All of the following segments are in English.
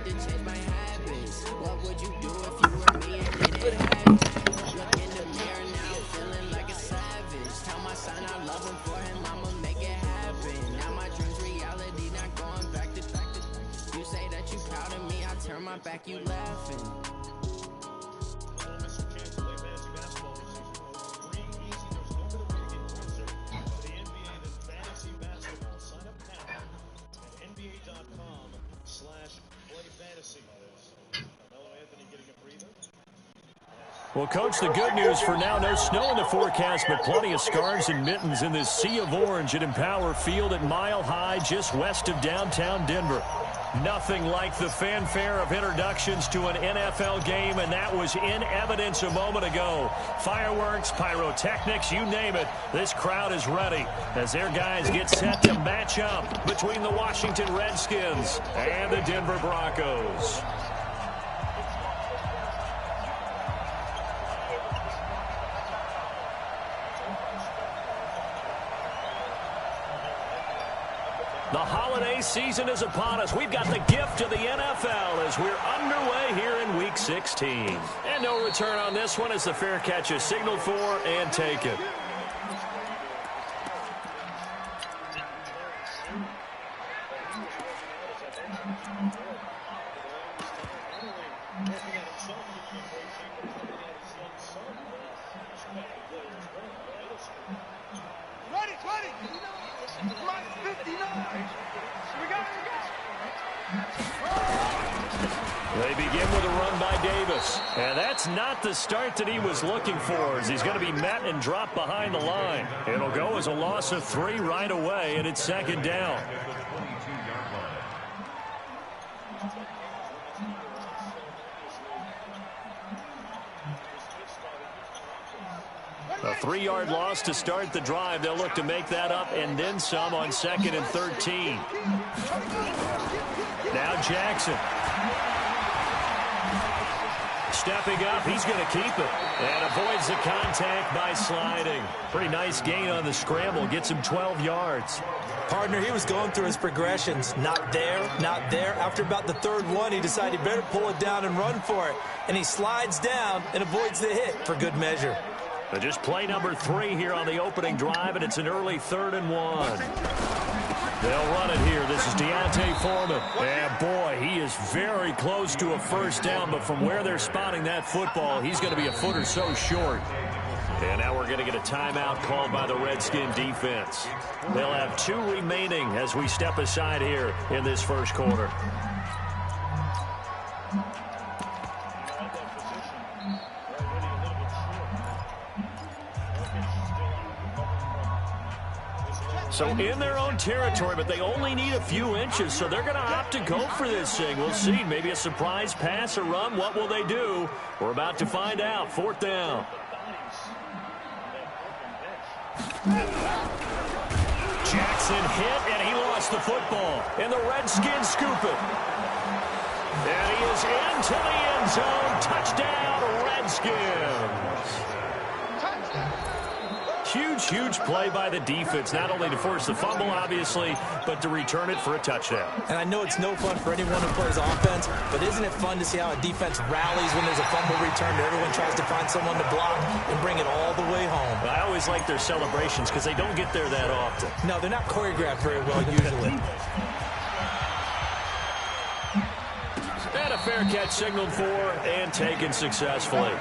need to change my habits. What would you do if you were me and didn't have it? Look in the mirror now, feeling like a savage. Tell my son I love him, for him I'ma make it happen. Now my dreams reality, not going back to. You say that you proud of me, I turn my back, you laughing. Well, Coach, the good news for now, no snow in the forecast, but plenty of scarves and mittens in this sea of orange at Empower Field at Mile High, just west of downtown Denver. Nothing like the fanfare of introductions to an NFL game, and that was in evidence a moment ago. Fireworks, pyrotechnics, you name it. This crowd is ready as their guys get set to match up between the Washington Redskins and the Denver Broncos. The holiday season is upon us. We've got the gift of the NFL as we're underway here in Week 16. And no return on this one as the fair catch is signaled for and taken. They begin with a run by Davis. And that's not the start that he was looking for, as he's going to be met and dropped behind the line. It'll go as a loss of 3 right away, and it's second down. A 3-yard loss to start the drive. They'll look to make that up and then some on 2nd and 13. Now Jackson. Stepping up, he's going to keep it. And avoids the contact by sliding. Pretty nice gain on the scramble. Gets him 12 yards. Partner, he was going through his progressions. Not there, not there. After about the 3rd one, he decided he better pull it down and run for it. And he slides down and avoids the hit for good measure. Just play number 3 here on the opening drive, and it's an early 3rd and 1. They'll run it here. This is Deontay Foreman. And, boy, he is very close to a first down, but from where they're spotting that football, he's going to be a foot or so short. And now we're going to get a timeout called by the Redskin defense. They'll have 2 remaining as we step aside here in this first quarter. So in their own territory, but they only need a few inches, so they're going to opt to go for this thing. We'll see. Maybe a surprise pass or run. What will they do? We're about to find out. 4th down. Jackson hit, and he lost the football. And the Redskins scoop it. And he is into the end zone. Touchdown, Redskins. Huge play by the defense, not only to force the fumble, obviously, but to return it for a touchdown. And I know it's no fun for anyone who plays offense, but isn't it fun to see how a defense rallies when there's a fumble return? Everyone tries to find someone to block and bring it all the way home. I always like their celebrations because they don't get there that often. No, they're not choreographed very well usually. And a fair catch signaled for and taken successfully.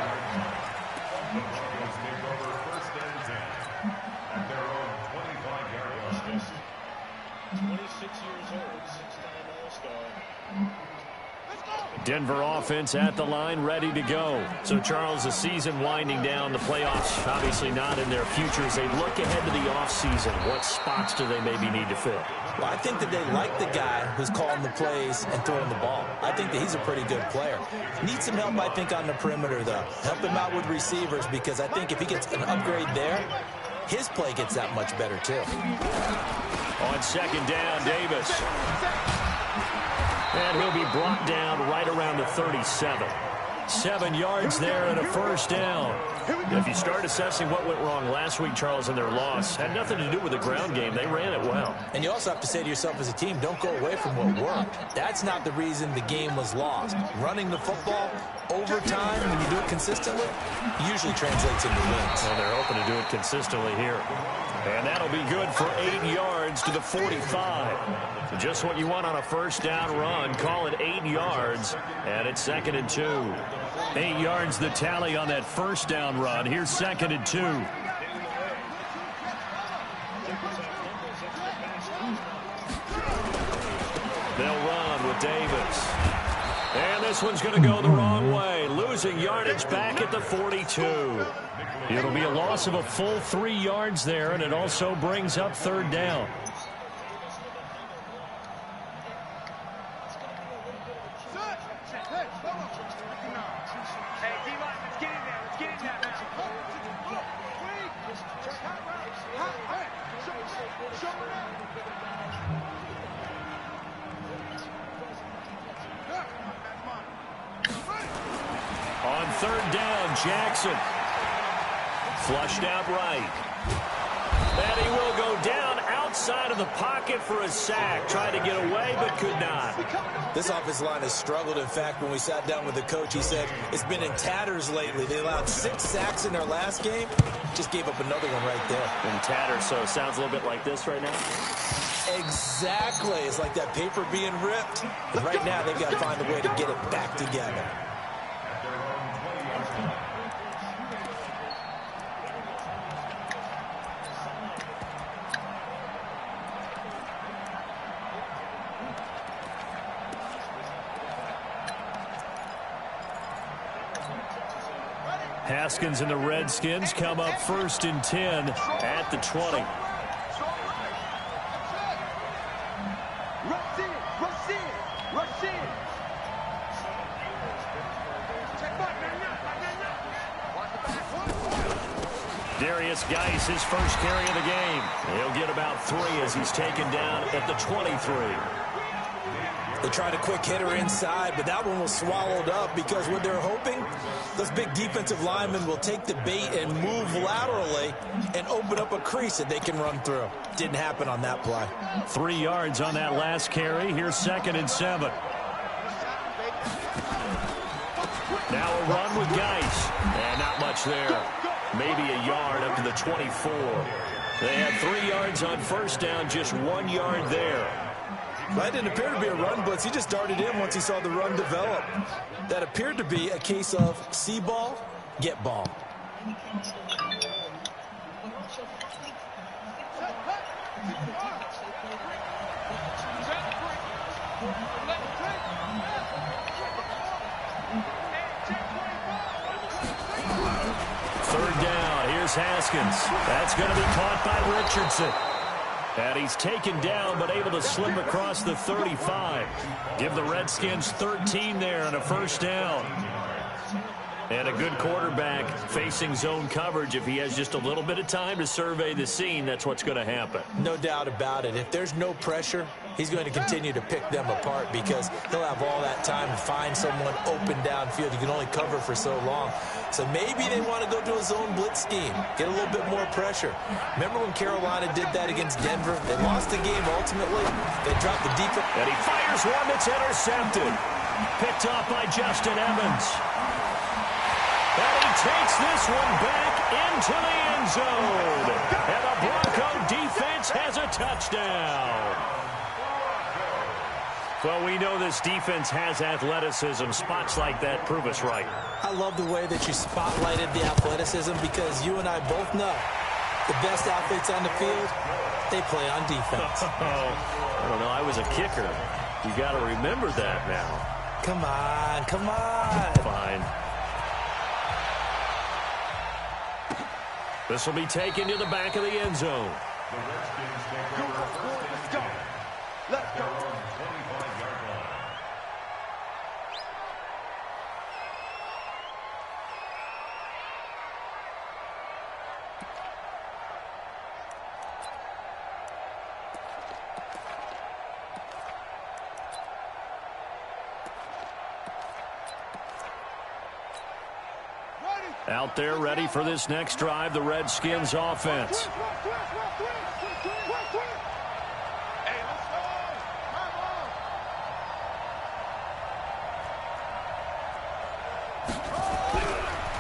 Denver offense at the line, ready to go. So, Charles, the season winding down, the playoffs obviously not in their future. As they look ahead to the offseason, what spots do they maybe need to fill? Well, I think that they like the guy who's calling the plays and throwing the ball. I think that he's a pretty good player. Needs some help, I think, on the perimeter, though. Help him out with receivers, because I think if he gets an upgrade there, his play gets that much better, too. On 2nd down, Davis. And he'll be brought down right around the 37. 7 yards there and a first down. If you start assessing what went wrong last week, Charles, in their loss, had nothing to do with the ground game. They ran it well. And you also have to say to yourself as a team, don't go away from what worked. That's not the reason the game was lost. Running the football over time, when you do it consistently, usually translates into wins. Well, they're hoping to do it consistently here. And that'll be good for 8 yards to the 45. Just what you want on a first down run. Call it 8 yards, and it's 2nd and 2. 8 yards the tally on that first down run. Here's 2nd and 2. They'll run with Davis. And this one's going to go the wrong way. Losing yardage back at the 42. It'll be a loss of a full 3 yards there, and it also brings up 3rd down. On 3rd down, Jackson. Flushed out right. And he will go down outside of the pocket for a sack. Tried to get away, but could not. This offensive line has struggled. In fact, when we sat down with the coach, he said it's been in tatters lately. They allowed 6 sacks in their last game. Just gave up another one right there. In tatters, so it sounds a little bit like this right now. Exactly. It's like that paper being ripped. But right now, they've got to find a way to get it back together. Haskins and the Redskins come up 1st and 10 at the 20. Darius Geis, his first carry of the game. He'll get about 3 as he's taken down at the 23. They tried a quick hitter inside, but that one was swallowed up because what they're hoping, those big defensive linemen will take the bait and move laterally and open up a crease that they can run through. Didn't happen on that play. 3 yards on that last carry. Here's 2nd and 7. Now a run with Geis. And not much there. Maybe a yard up to the 24. They had 3 yards on first down, just 1 yard there. That didn't appear to be a run blitz. He just darted in once he saw the run develop. That appeared to be a case of see ball, get ball. Third down. Here's Haskins. That's going to be caught by Richardson. And he's taken down, but able to slip across the 35. Give the Redskins 13 there and a first down. And a good quarterback facing zone coverage. If he has just a little bit of time to survey the scene, that's what's going to happen. No doubt about it. If there's no pressure, he's going to continue to pick them apart because he'll have all that time to find someone open downfield. You can only cover for so long. So maybe they want to go to a zone blitz scheme, get a little bit more pressure. Remember when Carolina did that against Denver? They lost the game ultimately. They dropped the defense. And he fires one that's intercepted. Picked off by Justin Evans. And he takes this one back into the end zone. And the Bronco defense has a touchdown. Well, we know this defense has athleticism. Spots like that prove us right. I love the way that you spotlighted the athleticism because you and I both know the best athletes on the field, they play on defense. I don't know. I was a kicker. You got to remember that now. Come on, come on. Fine. This will be taken to the back of the end zone. Let's go. Let's go. Ready. Out there ready for this next drive, the Redskins offense.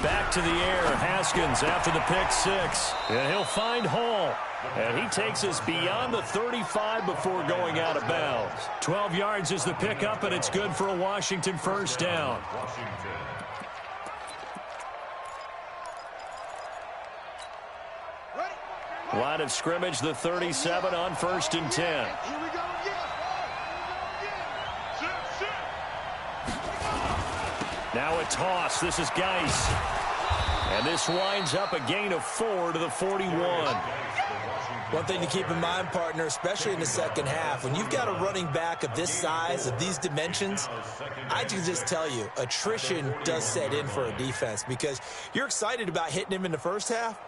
Back to the air, Haskins after the pick six. And he'll find Hall. And he takes us beyond the 35 before going out of bounds. 12 yards is the pickup, and it's good for a Washington first down. Line of scrimmage, the 37 on 1st and 10. Now a toss. This is Geis. And this winds up a gain of 4 to the 41. One thing to keep in mind, partner, especially in the second half, when you've got a running back of this size, of these dimensions, I can just tell you, attrition does set in for a defense because you're excited about hitting him in the first half.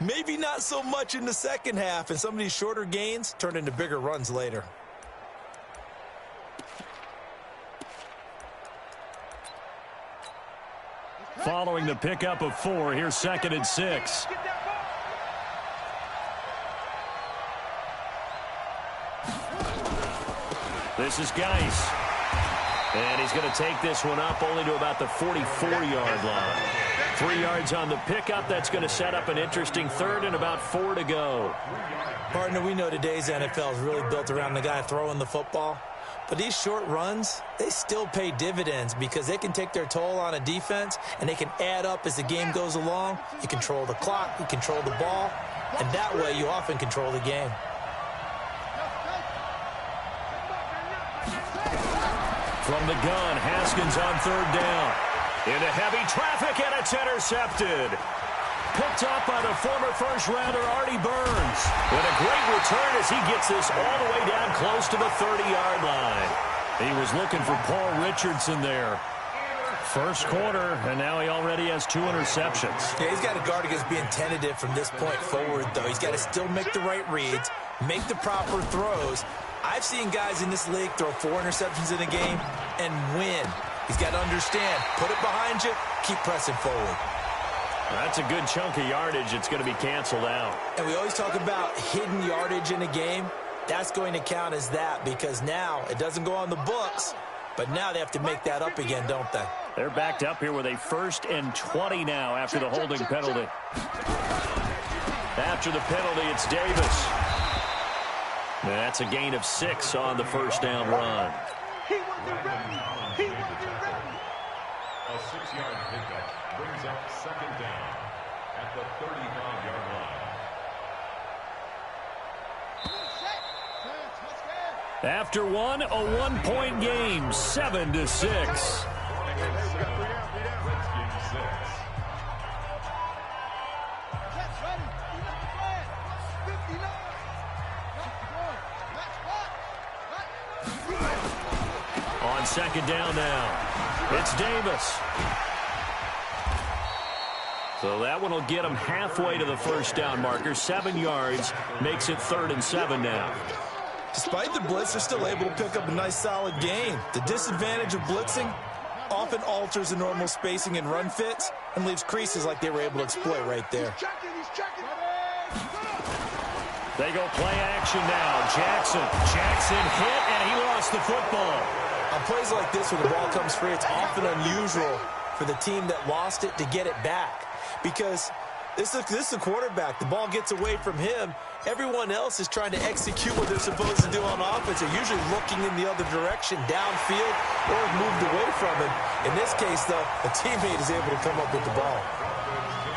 Maybe not so much in the second half, and some of these shorter gains turn into bigger runs later. Following the pickup of 4, here's 2nd and 6. This is Geis. And he's going to take this one up only to about the 44-yard line. 3 yards on the pickup. That's going to set up an interesting 3rd and about 4 to go. Partner, we know today's NFL is really built around the guy throwing the football. But these short runs, they still pay dividends because they can take their toll on a defense and they can add up as the game goes along. You control the clock, you control the ball, and that way you often control the game. From the gun, Haskins on 3rd down. Into heavy traffic, and it's intercepted. Picked up by the former first-rounder Artie Burns. With a great return as he gets this all the way down close to the 30-yard line. He was looking for Paul Richardson there. First quarter, and now he already has 2 interceptions. Yeah, he's got to guard against being tentative from this point forward, though. He's got to still make the right reads, make the proper throws. I've seen guys in this league throw 4 interceptions in a game and win. He's got to understand, put it behind you, keep pressing forward. That's a good chunk of yardage. It's going to be canceled out. And we always talk about hidden yardage in a game. That's going to count as that because now it doesn't go on the books, but now they have to make that up again, don't they? They're backed up here with a 1st and 20 now after the holding penalty. After the penalty, it's Davis. That's a gain of 6 on the first down run. He wasn't ready. He wasn't ready. A 6-yard pickup brings up 2nd down at the 35-yard line. After one, a 1-point game, 7-6. On 2nd down now, it's Davis. So that one will get him halfway to the first down marker. 7 yards, makes it 3rd and 7 now. Despite the blitz, they're still able to pick up a nice, solid gain. The disadvantage of blitzing often alters the normal spacing and run fits and leaves creases like they were able to exploit right there. They go play action now. Jackson hit, and he lost the football. On plays like this, when the ball comes free, it's often unusual for the team that lost it to get it back. Because this is a quarterback. The ball gets away from him. Everyone else is trying to execute what they're supposed to do on offense. They're usually looking in the other direction, downfield, or moved away from him. In this case, though, a teammate is able to come up with the ball.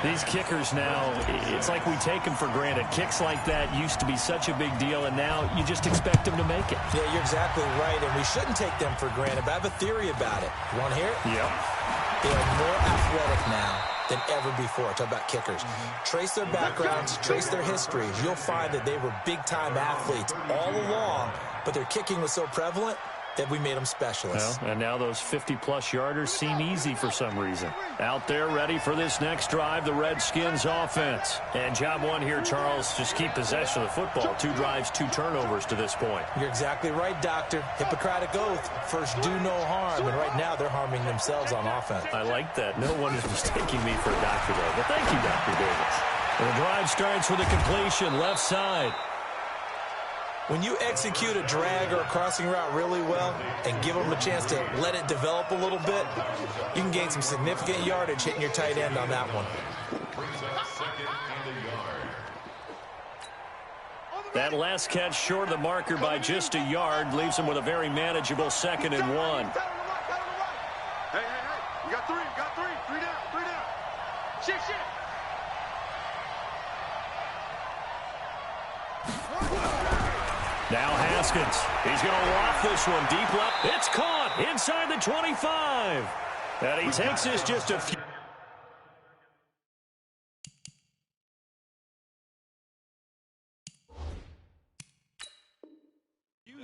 These kickers now, it's like we take them for granted. Kicks like that used to be such a big deal, and now you just expect them to make it. Yeah, you're exactly right, and we shouldn't take them for granted, but I have a theory about it. You want to hear it? Yep. They are more athletic now than ever before. Talk about kickers. Trace their backgrounds, trace their histories. You'll find that they were big-time athletes all along, but their kicking was so prevalent, that we made them specialists. Well, and now those 50-plus yarders seem easy for some reason. Out there ready for this next drive, the Redskins offense. And job one here, Charles, just keep possession of the football. 2 drives, 2 turnovers to this point. You're exactly right, Doctor. Hippocratic oath. First, do no harm. And right now, they're harming themselves on offense. I like that. No one is mistaking me for a doctor, though. But thank you, Dr. Davis. And the drive starts with a completion, left side. When you execute a drag or a crossing route really well and give them a chance to let it develop a little bit, you can gain some significant yardage hitting your tight end on that one. That last catch short of the marker by just a yard leaves him with a very manageable 2nd and 1. Hey, you got 3, three down. Shit. Now Haskins. He's going to loft this one deep left. It's caught inside the 25. And he takes this just a few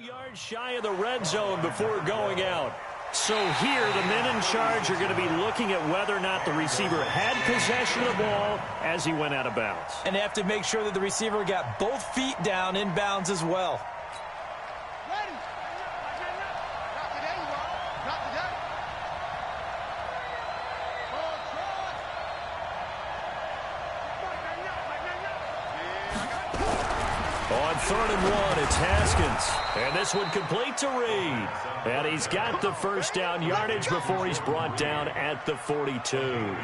yards shy of the red zone before going out. So here, the men in charge are going to be looking at whether or not the receiver had possession of the ball as he went out of bounds. And they have to make sure that the receiver got both feet down in bounds as well. On 3rd and 1, it's Haskins. And this one complete to Reed. And he's got the first down yardage before he's brought down at the 42.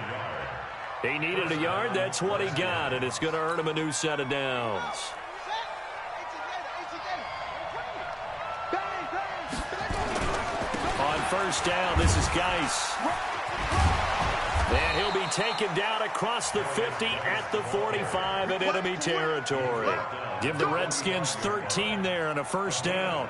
He needed a yard. That's what he got. And it's going to earn him a new set of downs. On 1st down, this is Geis. And he'll be taken down across the 50 at the 45 in enemy territory. Give the Redskins 13 there and a 1st down.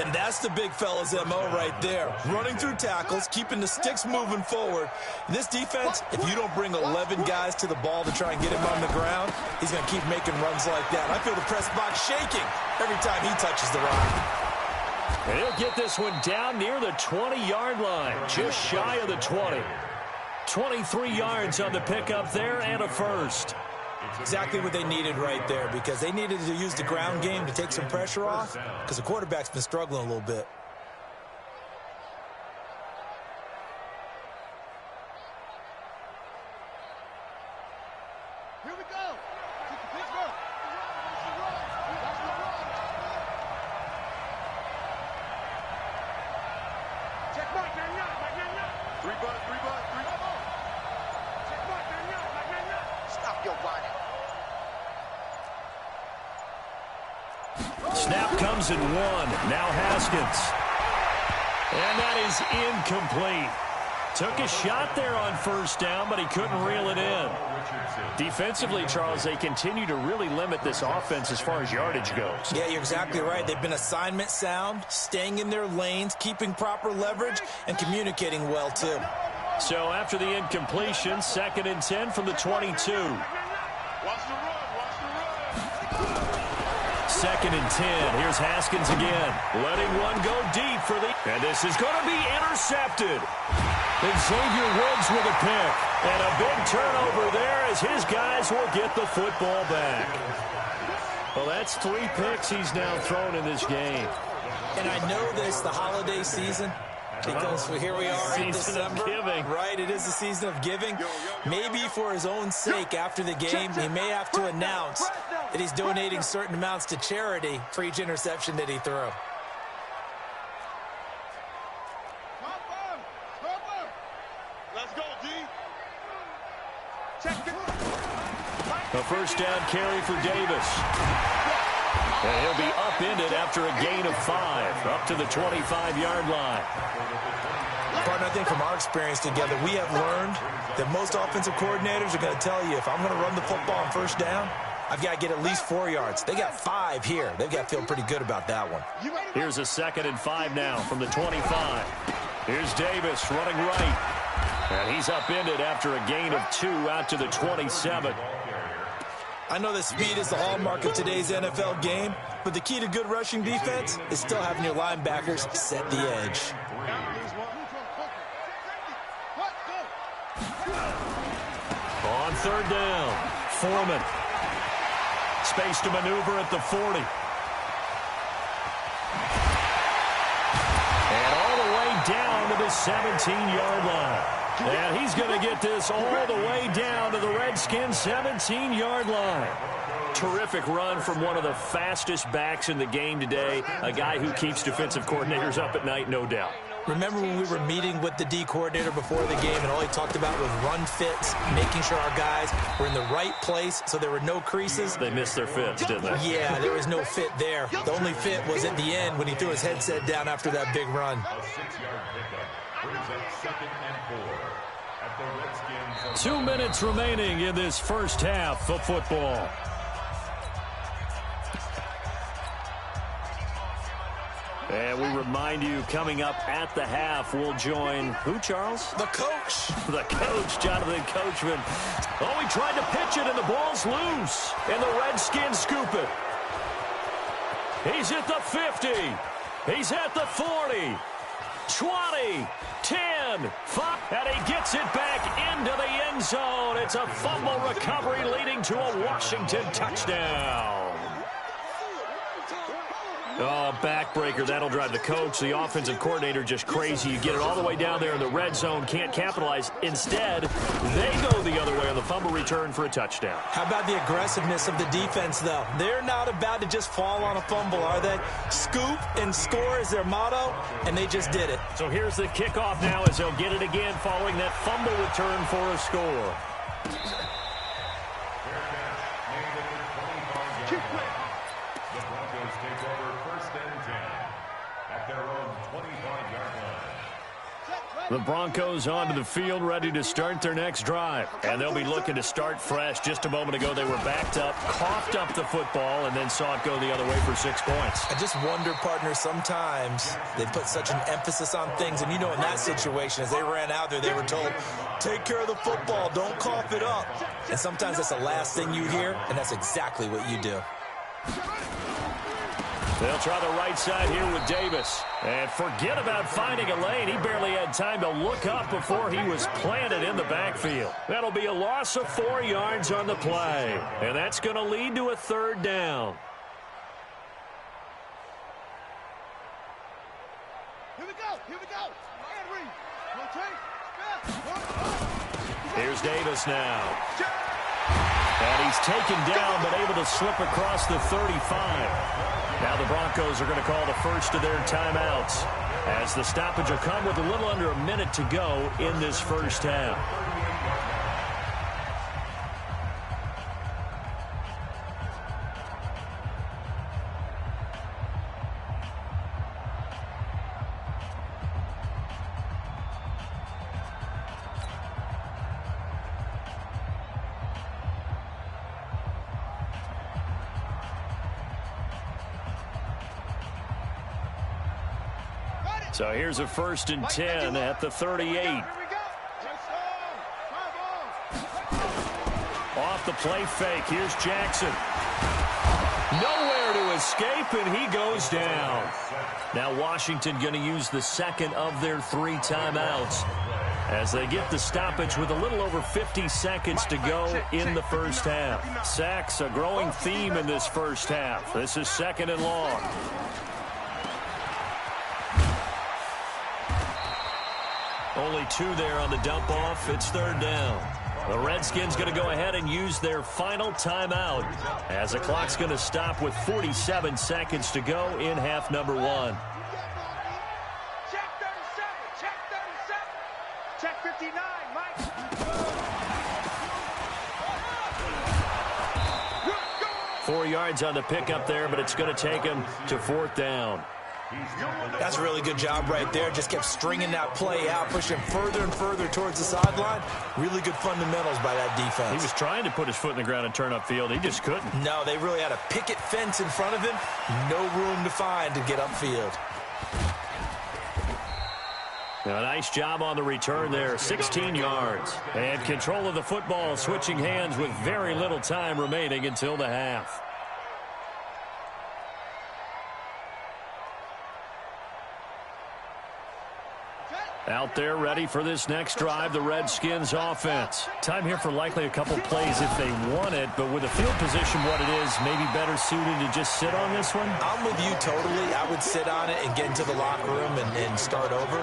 And that's the big fella's MO right there. Running through tackles, keeping the sticks moving forward. This defense, if you don't bring 11 guys to the ball to try and get him on the ground, he's going to keep making runs like that. I feel the press box shaking every time he touches the rock. And he'll get this one down near the 20-yard line, just shy of the 20. 23 yards on the pickup there and a 1st. Exactly what they needed right there, because they needed to use the ground game to take some pressure off, because the quarterback's been struggling a little bit. Here we go. Pittsburgh. Check mark, 3 bucks. Check mark, stop your whining. Snap comes in 1. Now Haskins. And that is incomplete. Took a shot there on 1st down, but he couldn't reel it in. Defensively, Charles, they continue to really limit this offense as far as yardage goes. Yeah, you're exactly right. They've been assignment sound, staying in their lanes, keeping proper leverage, and communicating well, too. So after the incompletion, 2nd and 10 from the 22. Watch the run. 2nd and 10. Here's Haskins again. Letting one go deep for the... And this is going to be intercepted. Xavier Woods with a pick. And a big turnover there as his guys will get the football back. Well, that's 3 picks he's now thrown in this game. And I know this, the holiday season, because here we are in December. Of giving. Right, it is the season of giving. Maybe for his own sake after the game, he may have to announce that he's donating certain amounts to charity for each interception that he threw. Let's go, D. A 1st down carry for Davis. And he'll be upended after a gain of 5, up to the 25-yard line. Partner, I think from our experience together, we have learned that most offensive coordinators are going to tell you, if I'm going to run the football on 1st down, I've got to get at least 4 yards. They got 5 here. They've got to feel pretty good about that one. Here's a 2nd and 5 now from the 25. Here's Davis running right. And he's upended after a gain of 2 out to the 27. I know that speed is the hallmark of today's NFL game, But the key to good rushing defense is still having your linebackers set the edge. On third down, Foreman. Space to maneuver at the 40. And all the way down to the 17-yard line. And he's going to get this all the way down to the Redskins' 17-yard line. Terrific run from one of the fastest backs in the game today, a guy who keeps defensive coordinators up at night, no doubt. Remember when we were meeting with the D coordinator before the game, and all he talked about was run fits, making sure our guys were in the right place so there were no creases? They missed their fits, didn't they? Yeah, there was no fit there. The only fit was at the end when he threw his headset down after that big run. A 6-yard pickup brings up 2nd and 4 at the Redskins. 2 minutes remaining in this first half of football. And we remind you, coming up at the half, we'll join who, Charles? The coach. The coach, Jonathan Coachman. Oh, he tried to pitch it, and the ball's loose. And the Redskins scoop it. He's at the 50. He's at the 40. 20, 10, 5. And he gets it back into the end zone. It's a fumble recovery leading to a Washington touchdown. Oh, backbreaker. That'll drive the coach, the offensive coordinator, just crazy. You get it all the way down there in the red zone, can't capitalize. Instead, they go the other way on the fumble return for a touchdown. How about the aggressiveness of the defense, though? They're not about to just fall on a fumble, are they? Scoop and score is their motto, and they just did it. So here's the kickoff now as they'll get it again following that fumble return for a score. The Broncos take over 1st and 10 at their own 25-yard line. The Broncos onto the field, ready to start their next drive. And they'll be looking to start fresh. Just a moment ago, they were backed up, coughed up the football, and then saw it go the other way for 6 points. I just wonder, partner, sometimes they put such an emphasis on things. And you know, in that situation, as they ran out there, they were told, take care of the football, don't cough it up. And sometimes that's the last thing you hear, and that's exactly what you do. They'll try the right side here with Davis. And forget about finding a lane. He barely had time to look up before he was planted in the backfield. That'll be a loss of 4 yards on the play. And that's going to lead to a 3rd down. Here we go. Here we go. And read. Rotate. Here's Davis now. And he's taken down, but able to slip across the 35. Now the Broncos are going to call the first of their timeouts, as the stoppage will come with a little under a minute to go in this first half. So here's a 1st and 10 at the 38. Off the play fake. Here's Jackson. Nowhere to escape, and he goes down. Now Washington going to use the second of their 3 timeouts as they get the stoppage with a little over 50 seconds to go in the first half. Sacks, a growing theme in this first half. This is 2nd and long. Only 2 there on the dump off. It's 3rd down. The Redskins going to go ahead and use their final timeout as the clock's going to stop with 47 seconds to go in half number 1. Check 37. Check 37. Check 59, Mike. 4 yards on the pickup there, but it's going to take him to 4th down. That's a really good job right there. Just kept stringing that play out, pushing further and further towards the sideline. Really good fundamentals by that defense. He was trying to put his foot in the ground and turn upfield. He just couldn't. No, they really had a picket fence in front of him. No room to find to get upfield. A nice job on the return there, 16 yards. And control of the football, switching hands with very little time remaining until the half. Out there ready for this next drive, the Redskins offense. Time here for likely a couple plays if they want it, but with the field position what it is, maybe better suited to just sit on this one? I'm with you totally. I would sit on it and get into the locker room and start over.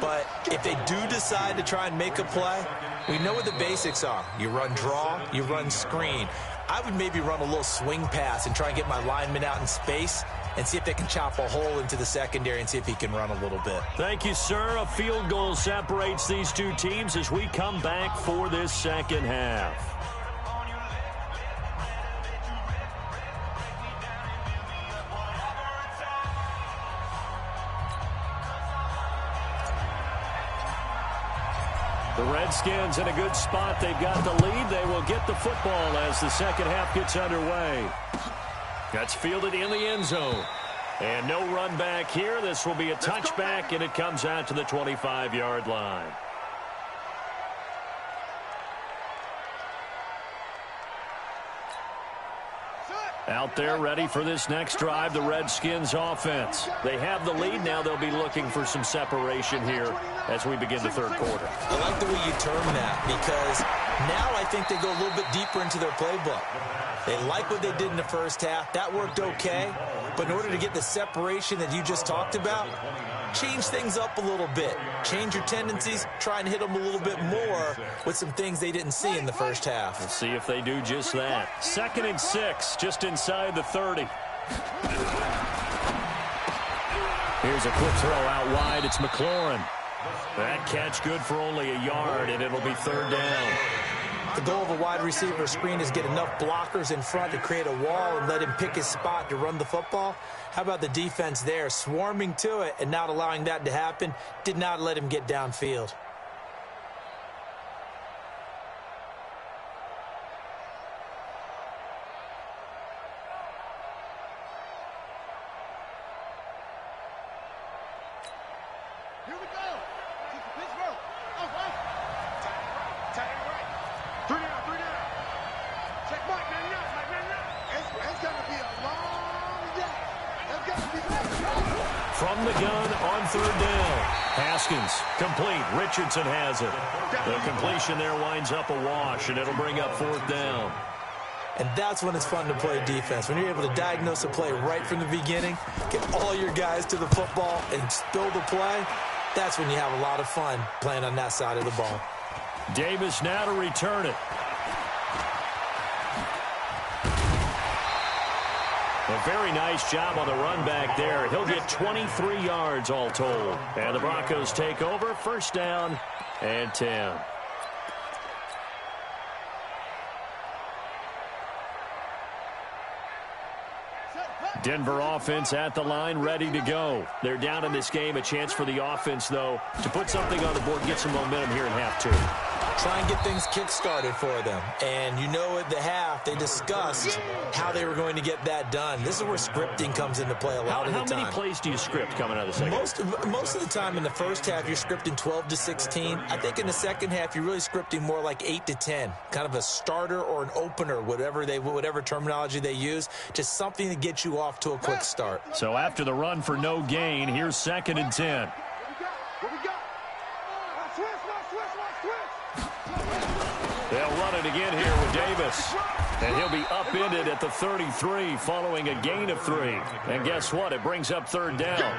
But if they do decide to try and make a play, we know what the basics are. You run draw, you run screen. I would maybe run a little swing pass and try and get my lineman out in space and see if they can chop a hole into the secondary and see if he can run a little bit. Thank you, sir. A field goal separates these two teams as we come back for this second half. The Redskins in a good spot. They've got the lead. They will get the football as the second half gets underway. That's fielded in the end zone. And no run back here. This will be a touchback, and it comes out to the 25-yard line. Out there ready for this next drive, the Redskins offense. They have the lead. Now they'll be looking for some separation here as we begin the third quarter. I like the way you term that because now I think they go a little bit deeper into their playbook. They like what they did in the first half. That worked okay. But in order to get the separation that you just talked about, change things up a little bit. Change your tendencies. Try and hit them a little bit more with some things they didn't see in the first half. We'll see if they do just that. 2nd and 6, just inside the 30. Here's a quick throw out wide. It's McLaurin. That catch good for only a yard, and it'll be 3rd down. The goal of a wide receiver screen is get enough blockers in front to create a wall and let him pick his spot to run the football. How about the defense there, swarming to it and not allowing that to happen? Did not let him get downfield. Here we go. Pittsburgh. All right. Tight right. 3 down. Check Mike, man up. It's going to be a long day. It's going to be From the gun on 3rd down. Haskins, complete. Richardson has it. The completion there winds up a wash, and it'll bring up 4th down. And that's when it's fun to play defense. When you're able to diagnose a play right from the beginning, get all your guys to the football and spill the play, that's when you have a lot of fun playing on that side of the ball. Davis now to return it. A very nice job on the run back there. He'll get 23 yards all told. And the Broncos take over, 1st down and 10. Denver offense at the line, ready to go. They're down in this game. A chance for the offense, though, to put something on the board, get some momentum here in half 2. Try and get things kick-started for them. And you know at the half, they discussed how they were going to get that done. This is where scripting comes into play a lot of the time. How many plays do you script coming out of the second? Most of the time in the first half, you're scripting 12 to 16. I think in the second half, you're really scripting more like 8 to 10. Kind of a starter or an opener, whatever terminology they use. Just something to get you off to a quick start. So after the run for no gain, here's 2nd and 10. What we got? Switch. They'll run it again here with Davis. And he'll be upended at the 33 following a gain of 3. And guess what? It brings up 3rd down.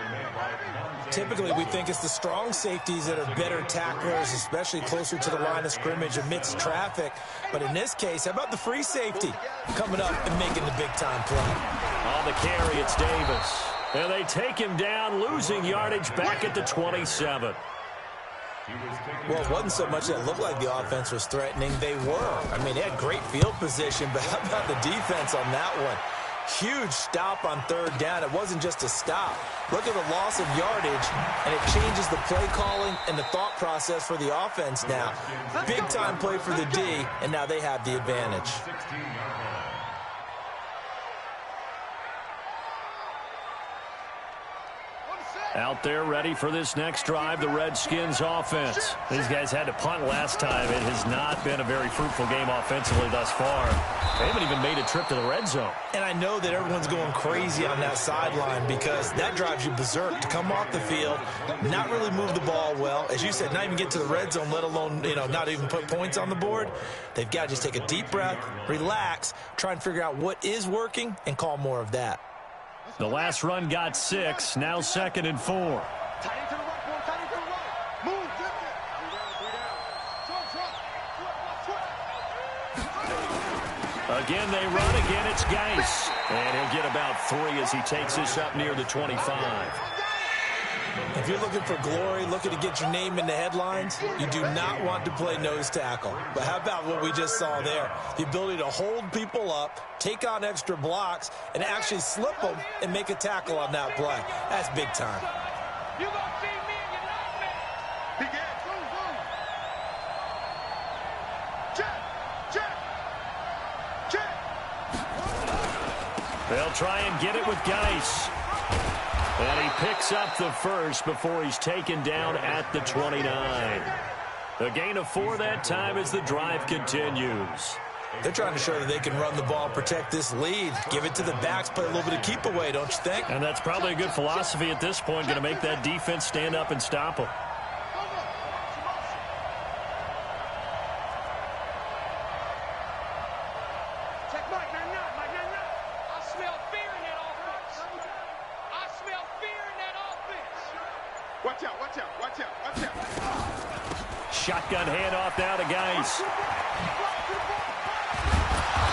Typically, we think it's the strong safeties that are better tacklers, especially closer to the line of scrimmage amidst traffic. But in this case, how about the free safety coming up and making the big-time play? On the carry, it's Davis. And they take him down, losing yardage back at the 27. Well, it wasn't so much that it looked like the offense was threatening. They were. I mean, they had great field position, but how about the defense on that one? Huge stop on 3rd down. It wasn't just a stop. Look at the loss of yardage, and it changes the play calling and the thought process for the offense now. Big-time play for the D, and now they have the advantage. Out there ready for this next drive, the Redskins offense. These guys had to punt last time. It has not been a very fruitful game offensively thus far. They haven't even made a trip to the red zone. And I know that everyone's going crazy on that sideline because that drives you berserk to come off the field, not really move the ball well. As you said, not even get to the red zone, let alone, not even put points on the board. They've got to just take a deep breath, relax, try and figure out what is working, and call more of that. The last run got 6, now 2nd and 4. Tight end to the right, boy. Tight end to the right. Move, flip it. 3 down. Again, they run. Again, it's Geis. And he'll get about 3 as he takes this up near the 25. If you're looking for glory, looking to get your name in the headlines, you do not want to play nose tackle. But how about what we just saw there? The ability to hold people up, take on extra blocks, and actually slip them and make a tackle on that play. That's big time. You gonna see me and your nightmare. Big ass. Boom. Check. They'll try and get it with Geis. And he picks up the first before he's taken down at the 29. A gain of 4 that time as the drive continues. They're trying to show that they can run the ball, protect this lead, give it to the backs, play a little bit of keep away, don't you think? And that's probably a good philosophy at this point, going to make that defense stand up and stop them. Check Mike. I smell fear in that offense. Watch out. Shotgun handoff now to Geis.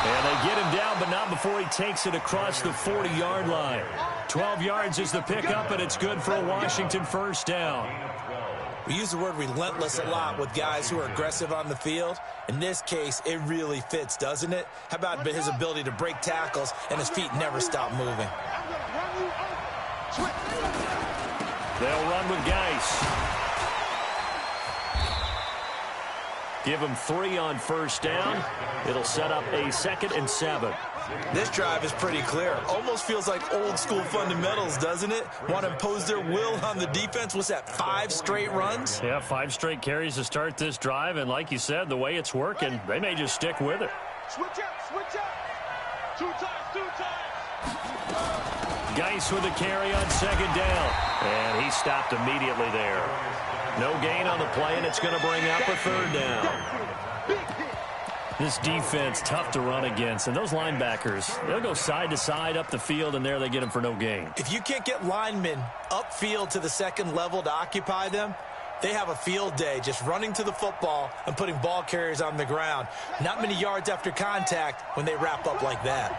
And they get him down, but not before he takes it across the 40-yard line. 12 yards is the pickup, and it's good for a Washington first down. We use the word relentless a lot with guys who are aggressive on the field. In this case, it really fits, doesn't it? How about his ability to break tackles and his feet never stop moving? They'll run with Geis. Give him 3 on first down. It'll set up a 2nd and 7. This drive is pretty clear. Almost feels like old school fundamentals, doesn't it? Want to impose their will on the defense. What's that, 5 straight runs? Yeah, 5 straight carries to start this drive. And like you said, the way it's working, they may just stick with it. Switch up. 2 times. Geis with a carry on 2nd down. And he stopped immediately there. No gain on the play, and it's going to bring up a 3rd down. This defense, tough to run against. And those linebackers, they'll go side to side up the field, and there they get them for no gain. If you can't get linemen upfield to the 2nd level to occupy them, they have a field day just running to the football and putting ball carriers on the ground. Not many yards after contact when they wrap up like that.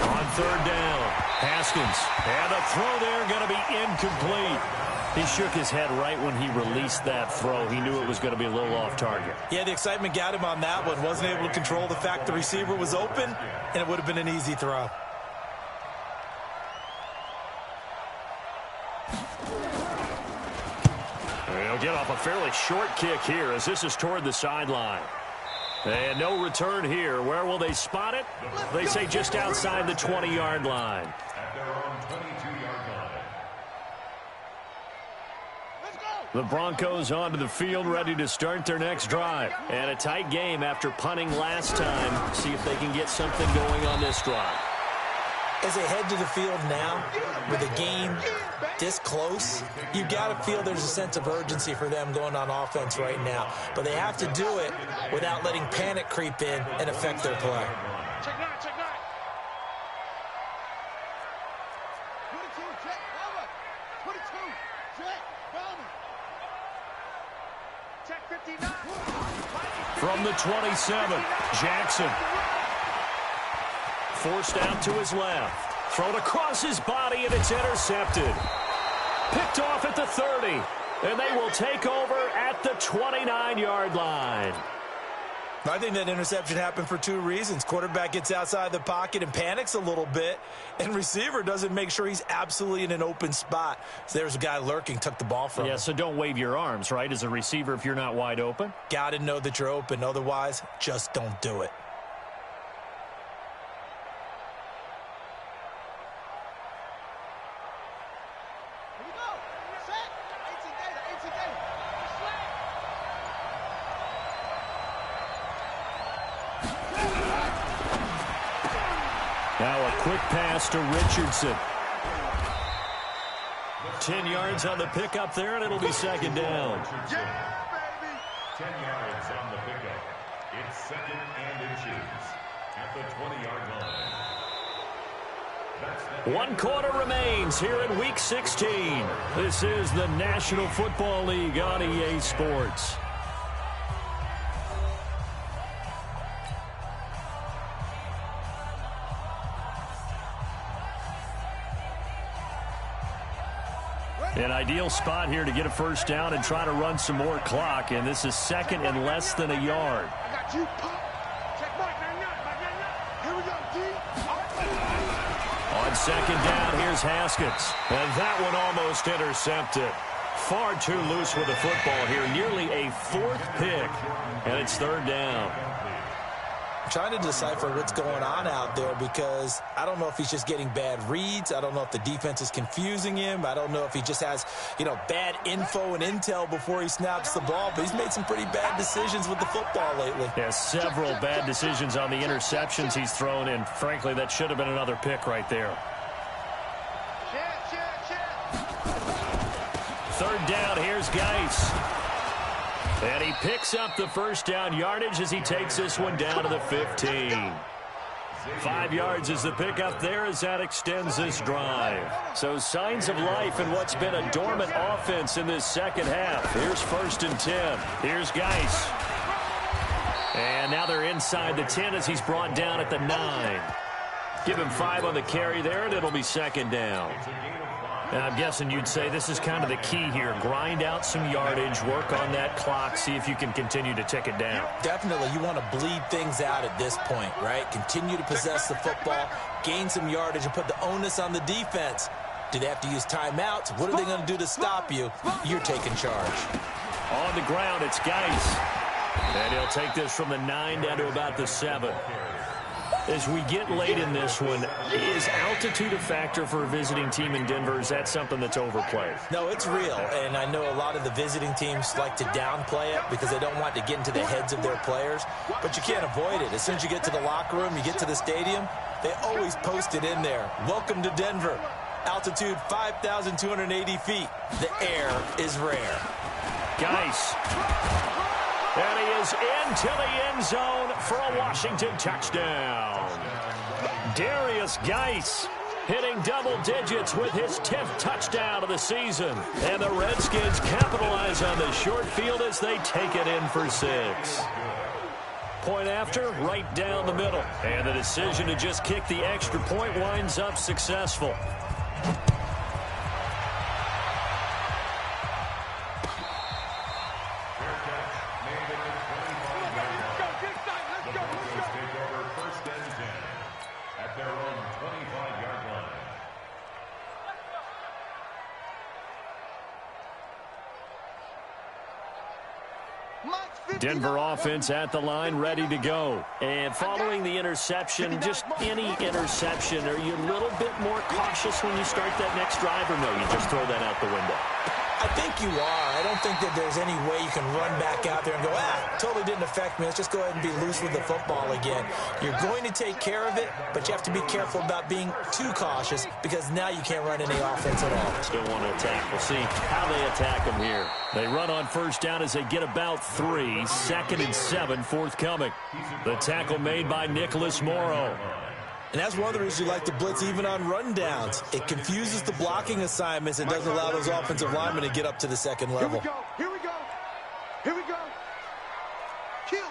On 3rd down, Haskins. And the throw there going to be incomplete. He shook his head right when he released that throw. He knew it was going to be a little off target. Yeah, the excitement got him on that one. Wasn't able to control the fact the receiver was open, and it would have been an easy throw. He'll get off a fairly short kick here as this is toward the sideline. And no return here. Where will they spot it? They say just outside the 20-yard line. At their own 22-yard line. The Broncos onto the field, ready to start their next drive. And a tight game after punting last time. See if they can get something going on this drive. As they head to the field now, with a game this close, you've got to feel there's a sense of urgency for them going on offense right now. But they have to do it without letting panic creep in and affect their play. Check 9. 22, check, over. 22, check, Bowman. Check 59. From the 27, Jackson. Forced out to his left. Thrown across his body, and it's intercepted. Picked off at the 30. And they will take over at the 29-yard line. I think that interception happened for two reasons. Quarterback gets outside the pocket and panics a little bit, and receiver doesn't make sure he's absolutely in an open spot. So there's a guy lurking, took the ball from him. Yeah, so don't wave your arms, right, as a receiver if you're not wide open. Got to know that you're open. Otherwise, just don't do it. Now a quick pass to Richardson. 10 yards on the pickup there, and it'll be second down. Yeah, baby. 10 yards on the pickup. It's second and inches at the 20-yard line. One quarter remains here in Week 16. This is the National Football League on EA Sports. An ideal spot here to get a first down and try to run some more clock, and this is second and less than a yard. I got you, Pop. Check Mike, man, here we go, D. On second down, here's Haskins. And that one almost intercepted. Far too loose with the football here. Nearly a fourth pick. And it's third down. I'm trying to decipher what's going on out there because I don't know if he's just getting bad reads. I don't know if the defense is confusing him. I don't know if he just has, bad info and intel before he snaps the ball. But he's made some pretty bad decisions with the football lately. Yeah, several bad decisions on the interceptions he's thrown in. Frankly, that should have been another pick right there. Third down, here's Geis. And he picks up the first down yardage as he takes this one down to the 15. 5 yards is the pickup there as that extends this drive. So signs of life in what's been a dormant offense in this second half. Here's first and 10. Here's Geis. And now they're inside the 10 as he's brought down at the 9. Give him 5 on the carry there, and it'll be second down. And I'm guessing you'd say this is kind of the key here. Grind out some yardage, work on that clock, see if you can continue to tick it down. Definitely. You want to bleed things out at this point, right? Continue to possess the football, gain some yardage, and put the onus on the defense. Do they have to use timeouts? What are they going to do to stop you? You're taking charge. On the ground, it's Geis. And he'll take this from the 9 down to about the 7. As we get late in this one, is altitude a factor for a visiting team in Denver? Is that something that's overplayed? No, it's real, and I know a lot of the visiting teams like to downplay it because they don't want to get into the heads of their players, but you can't avoid it. As soon as you get to the locker room, you get to the stadium, they always post it in there. Welcome to Denver. Altitude 5,280 feet. The air is rare. Geis. And he is into the end zone for a Washington touchdown. Darius Geis hitting double digits with his 10th touchdown of the season. And the Redskins capitalize on the short field as they take it in for 6. Point after, right down the middle. And the decision to just kick the extra point winds up successful. Denver offense at the line, ready to go. And following the interception, just any interception, are you a little bit more cautious when you start that next drive, or no, you just throw that out the window? I think you are. I don't think that there's any way you can run back out there and go, totally didn't affect me. Let's just go ahead and be loose with the football again. You're going to take care of it, but you have to be careful about being too cautious because now you can't run any offense at all. Still want to attack. We'll see how they attack them here. They run on first down as they get about 3. Second and 7 forthcoming. The tackle made by Nicholas Morrow. And that's one of the reasons you like to blitz even on rundowns. It confuses the blocking assignments and doesn't allow those offensive linemen to get up to the second level. Here we go. Here we go. Kill.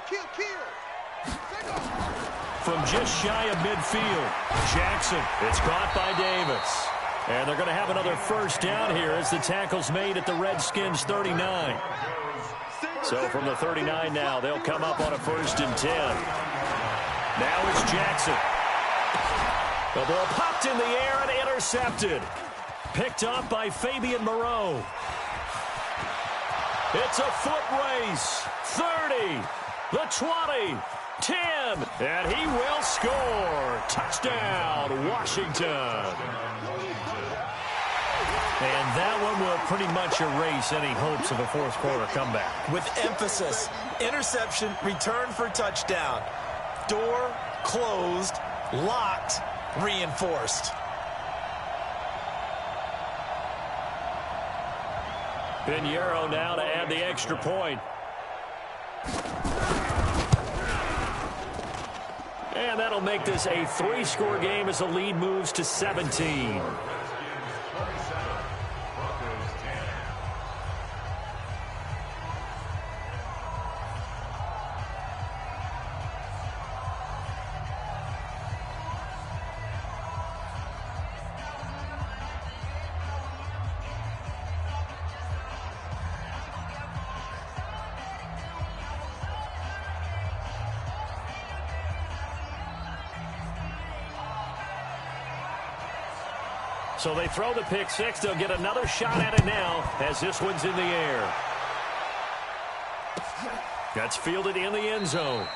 From just shy of midfield, Jackson. It's caught by Davis. And they're going to have another first down here as the tackle's made at the Redskins 39. So from the 39 now, they'll come up on a 1st and 10. Now it's Jackson. The ball popped in the air and intercepted. Picked up by Fabian Moreau. It's a foot race. 30, the 20, 10, and he will score. Touchdown, Washington. And that one will pretty much erase any hopes of a fourth quarter comeback. With emphasis, interception, return for touchdown. Door closed, locked, reinforced. Pinheiro now to add the extra point. And that'll make this a 3-score game as the lead moves to 17. So they throw the pick six. They'll get another shot at it now as this one's in the air. That's fielded in the end zone.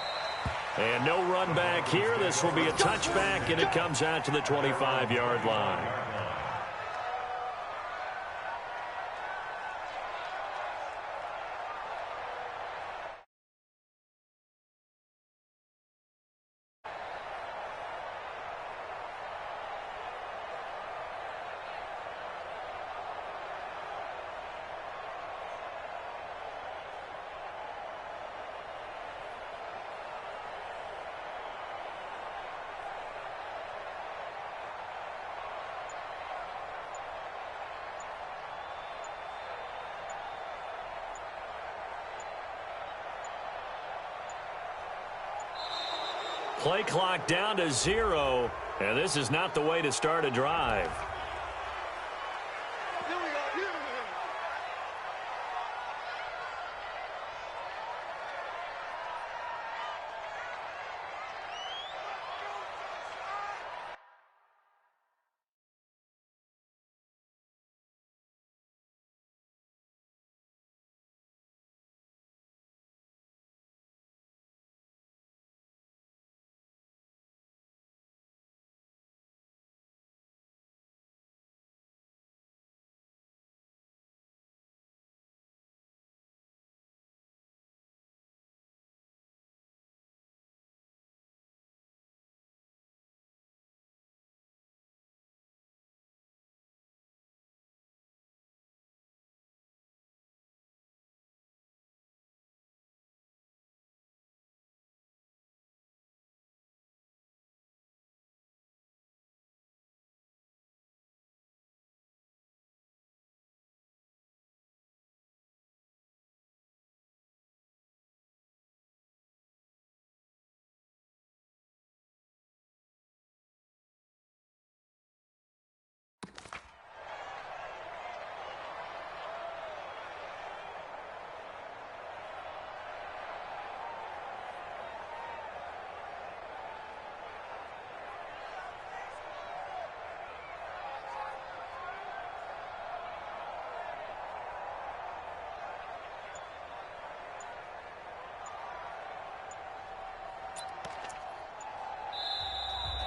And no run back here. This will be a touchback, and it comes out to the 25-yard line. Play clock down to 0, and this is not the way to start a drive.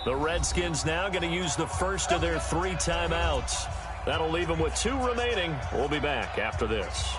The Redskins now going to use the first of their 3 timeouts. That'll leave them with 2 remaining. We'll be back after this.